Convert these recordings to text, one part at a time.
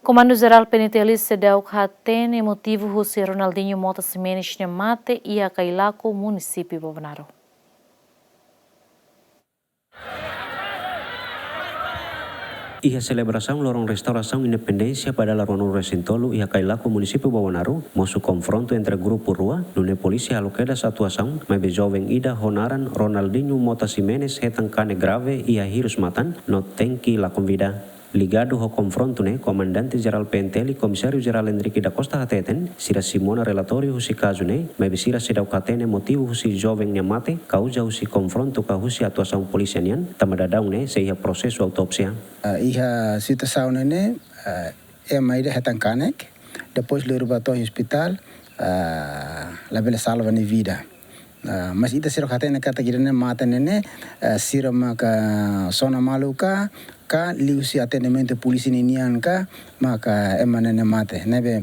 Comando Geral PNTL sedau hatene motivo José Ronaldinho Mota Ximenes mate e a Cailaco, município Bobanaro. Ia celebração lorong restauração independência pada Laruano Resintolu e a Cailaco, município Bobanaro, mosu confronto entre grupo Rua, nune polícia aloqueda atuação, mas jovem Ida Honaran Ronaldinho Mota Ximenes retan cane grave e a hirus matan, no tem que la convida. Ligado ao confronto, Comandante Geral PNTL, Comissário Geral Enrique da Costa Hateten, sira Simona relatório husi caso mas bisira sidau katene motivo husi jovem mate, causa husi confronto ka husi atuação polícia nian, tamadadão sehingga prosesu autopsia. Iha situação maida hetan kanek, depois lerubato hospital, la bela salva ni vida. Mas ita sira katene kata girene mata nene, sira maka sona maluka, ka liusi atendimento polisi ninian ka maka emanene mate nebe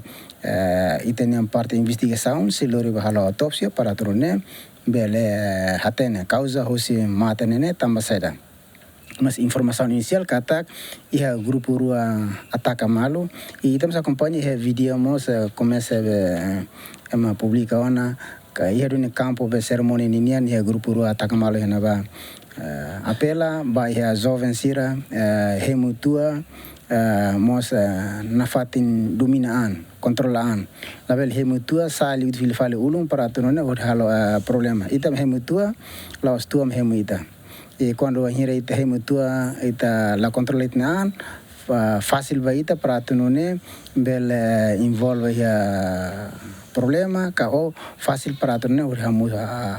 ita nian parte investigação se lori bahalo autopsia para turune bele hatene causa hosi mate nene tambaseda. Mas informação inicial kata ia grupo rua ataca malu e estamos acompanhando ia vídeo mos começa ema publica ona ka ia do campo be cerimônia ninian ia grupo rua ataca malu ia ba apela ba ia jovem sira hemutua mos nafatin dominaan controlaan label hemutua sali ut file ulung para tunone halo problema itam hemutua laos tuam hemuita e quando a hira ita hemutua ita la controlatnaan fácil ba ita para tunone bel involve ia problema ka o fácil para tunone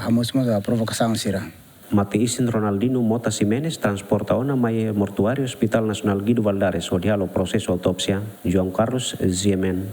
hamos provocação sira. Mati isin Ronaldinho Mota Ximenes transporta ona mai mortuário Hospital Nacional Guido Valdares, odialo processo autopsia, João Carlos Ziemen.